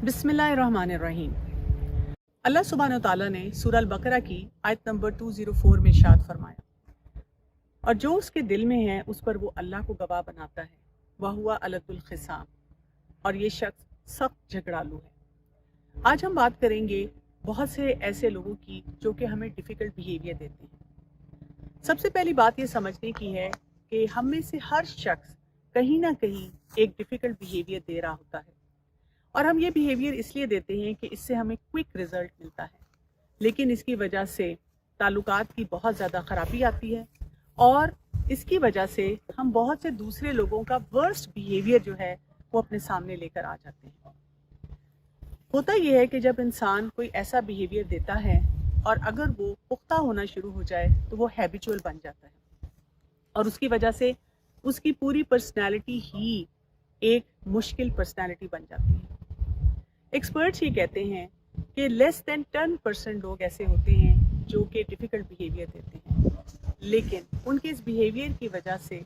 बिस्मिल्लाहिर्रहमानिर्रहीम। अल्लाह सुब्हानहू तआला ने सूरह अल-बकरा की आयत नंबर 204 में इरशाद फरमाया, और जो उसके दिल में है उस पर वो अल्लाह को गवाह बनाता है, वह हुआ अलदुल खिसाम, और ये शख्स सख्त झगड़ालू है। आज हम बात करेंगे बहुत से ऐसे लोगों की जो कि हमें डिफ़िकल्ट बिहेवियर देते हैं। सबसे पहली बात ये समझने की है कि हम में से हर शख्स कहीं ना कहीं एक डिफ़िकल्ट बिहेवियर दे रहा होता है, और हम ये बिहेवियर इसलिए देते हैं कि इससे हमें क्विक रिजल्ट मिलता है, लेकिन इसकी वजह से ताल्लुकात की बहुत ज़्यादा ख़राबी आती है, और इसकी वजह से हम बहुत से दूसरे लोगों का वर्स्ट बिहेवियर जो है वो अपने सामने लेकर आ जाते हैं। होता यह है कि जब इंसान कोई ऐसा बिहेवियर देता है और अगर वो पुख्ता होना शुरू हो जाए तो वो हैबिचुअल बन जाता है, और उसकी वजह से उसकी पूरी पर्सनैलिटी ही एक मुश्किल पर्सनैलिटी बन जाती है। एक्सपर्ट्स ये कहते हैं कि लेस देन 10% लोग ऐसे होते हैं जो कि डिफ़िकल्ट बिहेवियर देते हैं, लेकिन उनके इस बिहेवियर की वजह से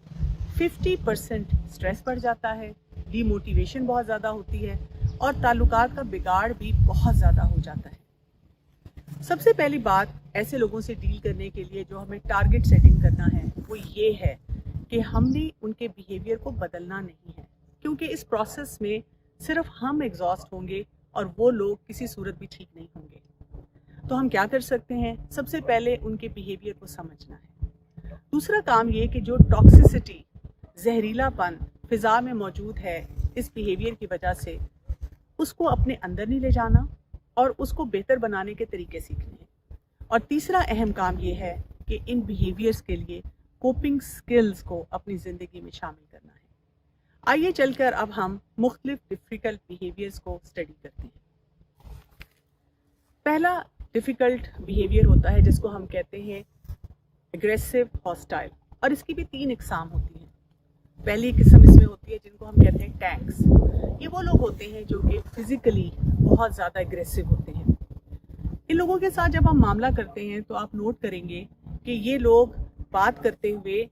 50% स्ट्रेस बढ़ जाता है, डीमोटिवेशन बहुत ज़्यादा होती है, और ताल्लुकात का बिगाड़ भी बहुत ज़्यादा हो जाता है। सबसे पहली बात ऐसे लोगों से डील करने के लिए जो हमें टारगेट सेटिंग करना है वो ये है कि हमने उनके बिहेवियर को बदलना नहीं है, क्योंकि इस प्रोसेस में सिर्फ हम एग्जॉस्ट होंगे और वो लोग किसी सूरत भी ठीक नहीं होंगे। तो हम क्या कर सकते हैं? सबसे पहले उनके बिहेवियर को समझना है। दूसरा काम ये कि जो टॉक्सिसिटी, जहरीलापन फिज़ा में मौजूद है इस बिहेवियर की वजह से, उसको अपने अंदर नहीं ले जाना और उसको बेहतर बनाने के तरीके सीखने हैं। और तीसरा अहम काम ये है कि इन बिहेवियर्स के लिए कोपिंग स्किल्स को अपनी ज़िंदगी में शामिल करना है। आइए चलकर अब हम मुख्तलिफ डिफ़िकल्ट बिहेवियर्स को स्टडी करते हैं। पहला डिफ़िकल्ट बिहेवियर होता है जिसको हम कहते हैं एग्रेसिव हॉस्टाइल, और इसकी भी 3 इकसाम होती हैं। पहली किस्म इसमें होती है जिनको हम कहते हैं टैंक्स। ये वो लोग होते हैं जो कि फिज़िकली बहुत ज़्यादा एग्रेसिव होते हैं। इन लोगों के साथ जब हम मामला करते हैं तो आप नोट करेंगे कि ये लोग बात करते हुए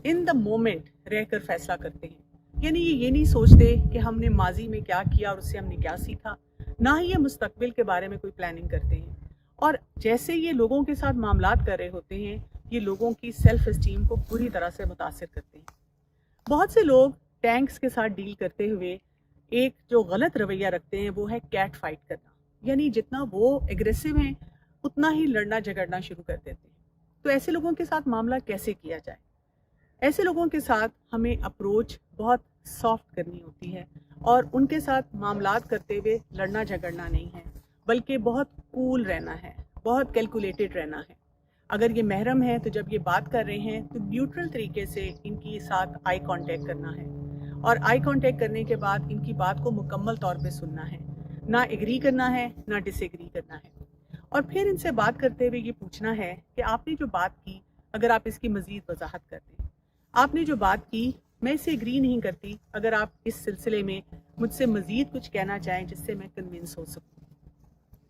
इन द मोमेंट रहकर फैसला करते हैं, यानी ये नहीं सोचते कि हमने माजी में क्या किया और उससे हमने क्या सीखा, ना ही ये मुस्तकबिल के बारे में कोई प्लानिंग करते हैं। और जैसे ये लोगों के साथ मामलात कर रहे होते हैं, ये लोगों की सेल्फ एस्टीम को पूरी तरह से मुतासिर करते हैं। बहुत से लोग टैंक्स के साथ डील करते हुए एक जो गलत रवैया रखते हैं वो है कैट फाइट करना, यानी जितना वो एग्रेसिव हैं उतना ही लड़ना झगड़ना शुरू कर देते हैं। तो ऐसे लोगों के साथ मामला कैसे किया जाए? ऐसे लोगों के साथ हमें अप्रोच बहुत सॉफ्ट करनी होती है, और उनके साथ मामलात करते हुए लड़ना झगड़ना नहीं है, बल्कि बहुत कूल रहना है, बहुत कैलकुलेटेड रहना है। अगर ये महरम है तो जब ये बात कर रहे हैं तो न्यूट्रल तरीके से इनके साथ आई कांटेक्ट करना है, और आई कांटेक्ट करने के बाद इनकी बात को मुकम्मल तौर पे सुनना है, ना एग्री करना है ना डिसएग्री करना है। और फिर इनसे बात करते हुए ये पूछना है कि आपने जो बात की, अगर आप इसकी मज़ीद वजाहत कर दें। आपने जो बात की मैं इससे एग्री नहीं करती, अगर आप इस सिलसिले में मुझसे मज़ीद कुछ कहना चाहें जिससे मैं कन्विंस हो सकूं।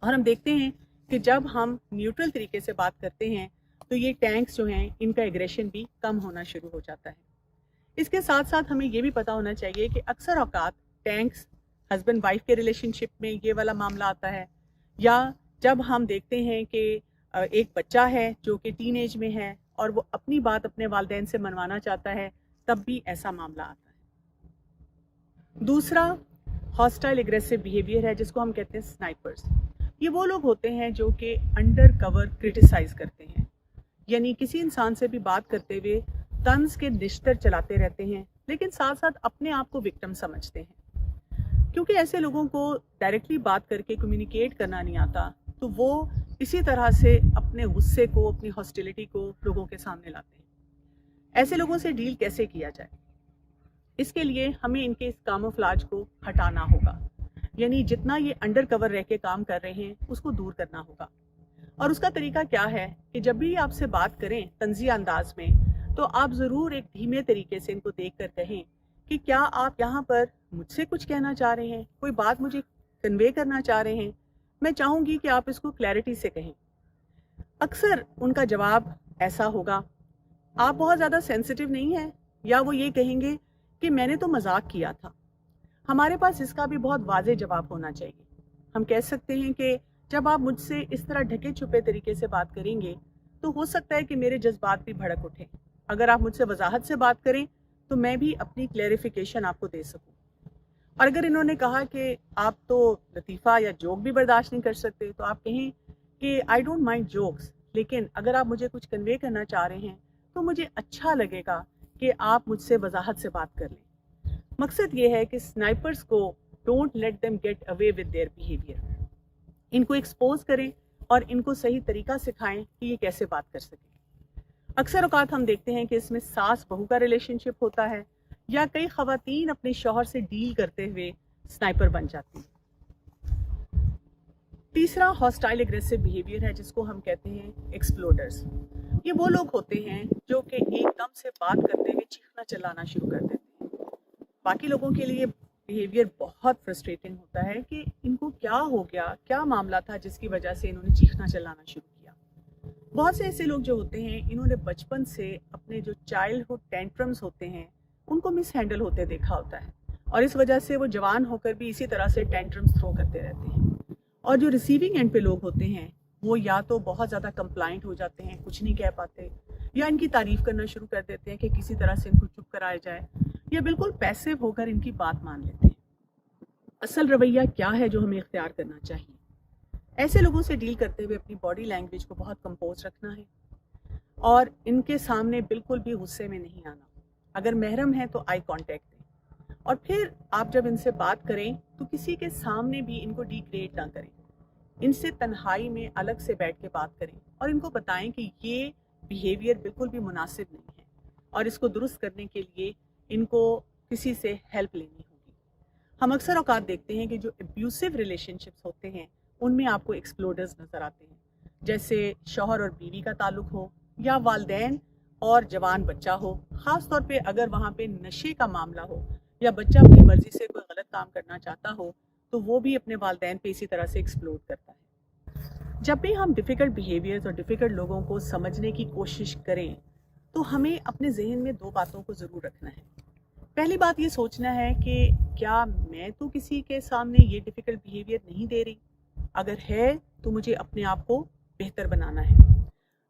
और हम देखते हैं कि जब हम न्यूट्रल तरीके से बात करते हैं तो ये टैंक्स जो हैं इनका एग्रेशन भी कम होना शुरू हो जाता है। इसके साथ साथ हमें ये भी पता होना चाहिए कि अक्सर औकात टैंक्स हस्बैंड वाइफ के रिलेशनशिप में ये वाला मामला आता है, या जब हम देखते हैं कि एक बच्चा है जो कि टीनेज में है और वो अपनी बात अपने वालिदैन से मनवाना चाहता है, तब भी ऐसा मामला आता है। दूसरा हॉस्टाइल एग्रेसिव बिहेवियर है जिसको हम कहते हैं स्नाइपर्स। ये वो लोग होते हैं जो कि अंडर कवर क्रिटिसाइज करते हैं, यानी किसी इंसान से भी बात करते हुए तंज के निश्तर चलाते रहते हैं, लेकिन साथ साथ अपने आप को विक्टिम समझते हैं। क्योंकि ऐसे लोगों को डायरेक्टली बात करके कम्युनिकेट करना नहीं आता, तो वो इसी तरह से अपने गुस्से को, अपनी हॉस्टिलिटी को लोगों के सामने लाते हैं। ऐसे लोगों से डील कैसे किया जाए? इसके लिए हमें इनके इस कामोफ्लाज को हटाना होगा, यानी जितना ये अंडर कवर रह के काम कर रहे हैं उसको दूर करना होगा। और उसका तरीका क्या है कि जब भी आपसे बात करें तंज़िया अंदाज में, तो आप ज़रूर एक धीमे तरीके से इनको देख कर कहें कि क्या आप यहाँ पर मुझसे कुछ कहना चाह रहे हैं, कोई बात मुझे कन्वे करना चाह रहे हैं? मैं चाहूँगी कि आप इसको क्लैरिटी से कहें। अक्सर उनका जवाब ऐसा होगा, आप बहुत ज़्यादा सेंसिटिव नहीं हैं, या वो ये कहेंगे कि मैंने तो मजाक किया था। हमारे पास इसका भी बहुत वाज़ेह जवाब होना चाहिए। हम कह सकते हैं कि जब आप मुझसे इस तरह ढके छुपे तरीके से बात करेंगे तो हो सकता है कि मेरे जज्बात भी भड़क उठें। अगर आप मुझसे वजाहत से बात करें तो मैं भी अपनी क्लैरिफिकेशन आपको दे सकूं। और अगर इन्होंने कहा कि आप तो लतीफ़ा या जोक भी बर्दाश्त नहीं कर सकते, तो आप कहें कि आई डोंट माइंड जोक्स, लेकिन अगर आप मुझे कुछ कन्वे करना चाह रहे हैं तो मुझे अच्छा लगेगा कि आप मुझसे वजाहत से बात कर लें। मकसद ये है कि स्नाइपर्स को don't let them get away with their behaviour, इनको एक्सपोज करें और इनको सही तरीका सिखाएं कि ये कैसे बात कर सकें। अक्सर औकात हम देखते हैं कि इसमें सास बहू का रिलेशनशिप होता है या कई ख़वातीन अपने शौहर से डील करते हुए स्नाइपर बन जाती हैं। तीसरा हॉस्टाइल एग्रेसिव बिहेवियर है जिसको हम कहते हैं एक्सप्लोडर्स। ये वो लोग होते हैं जो कि एकदम से बात करते हुए चीखना चिल्लाना शुरू कर देते हैं। बाकी लोगों के लिए बिहेवियर बहुत फ्रस्ट्रेटिंग होता है कि इनको क्या हो गया, क्या मामला था जिसकी वजह से इन्होंने चीखना चिल्लाना शुरू किया। बहुत से ऐसे लोग जो होते हैं, इन्होंने बचपन से अपने जो चाइल्डहुड टेंट्रम्स होते हैं उनको मिस हैंडल होते देखा होता है और इस वजह से वो जवान होकर भी इसी तरह से टेंट्रम्स थ्रो करते रहते हैं। और जो रिसीविंग एंड पे लोग होते हैं वो या तो बहुत ज़्यादा कंप्लाइंट हो जाते हैं, कुछ नहीं कह पाते, या इनकी तारीफ करना शुरू कर देते हैं कि किसी तरह से इनको चुप कराया जाए, या बिल्कुल पैसिव होकर इनकी बात मान लेते हैं। असल रवैया क्या है जो हमें इख्तियार करना चाहिए? ऐसे लोगों से डील करते हुए अपनी बॉडी लैंग्वेज को बहुत कंपोज रखना है और इनके सामने बिल्कुल भी गुस्से में नहीं आना। अगर महरम है तो आई कांटेक्ट दें और फिर आप जब इनसे बात करें तो किसी के सामने भी इनको डिग्रेड ना करें। इनसे तन्हाई में अलग से बैठ के बात करें और इनको बताएं कि ये बिहेवियर बिल्कुल भी मुनासिब नहीं है और इसको दुरुस्त करने के लिए इनको किसी से हेल्प लेनी होगी। हम अक्सर औकात देखते हैं कि जो एब्यूसिव रिलेशनशिप्स होते हैं उनमें आपको एक्सप्लोडर्स नज़र आते हैं, जैसे शौहर और बीवी का ताल्लुक हो या वालिदैन और जवान बच्चा हो। ख़ास तौर पे अगर वहाँ पे नशे का मामला हो या बच्चा अपनी मर्ज़ी से कोई गलत काम करना चाहता हो तो वो भी अपने वालिदैन पे इसी तरह से एक्सप्लोड करता है। जब भी हम डिफ़िकल्ट बिहेवियर्स और डिफ़िकल्ट लोगों को समझने की कोशिश करें तो हमें अपने जहन में दो बातों को ज़रूर रखना है। पहली बात ये सोचना है कि क्या मैं तो किसी के सामने ये डिफ़िकल्ट बिहेवियर नहीं दे रही, अगर है तो मुझे अपने आप को बेहतर बनाना है।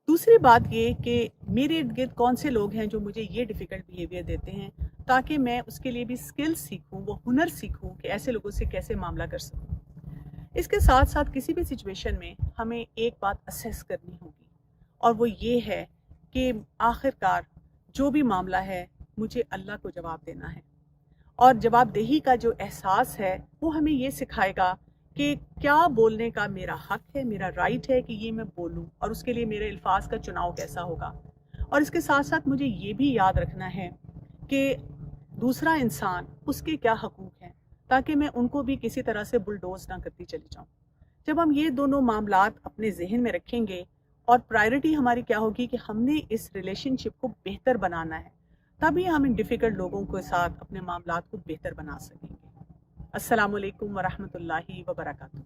दूसरी बात ये कि मेरे इर्द गिर्द कौन से लोग हैं जो मुझे ये डिफ़िकल्ट बिहेवियर देते हैं, ताकि मैं उसके लिए भी स्किल्स सीखूं, वो हुनर सीखूं कि ऐसे लोगों से कैसे मामला कर सकूं। इसके साथ साथ किसी भी सिचुएशन में हमें एक बात असेस करनी होगी और वो ये है कि आखिरकार जो भी मामला है मुझे अल्लाह को जवाब देना है और जवाबदेही का जो एहसास है वो हमें ये सिखाएगा कि क्या बोलने का मेरा हक है, मेरा राइट है कि ये मैं बोलूं और उसके लिए मेरे अल्फाज का चुनाव कैसा होगा। और इसके साथ साथ मुझे ये भी याद रखना है कि दूसरा इंसान उसके क्या हकूक़ हैं ताकि मैं उनको भी किसी तरह से बुलडोज ना करती चली जाऊं। जब हम ये दोनों मामलात अपने जहन में रखेंगे और प्रायोरिटी हमारी क्या होगी कि हमने इस रिलेशनशिप को बेहतर बनाना है, तभी हम इन डिफ़िकल्ट लोगों के साथ अपने मामलात को बेहतर बना सकेंगे। अस्सलामु अलैकुम वरहमतुल्लाहि वबरकातुहू।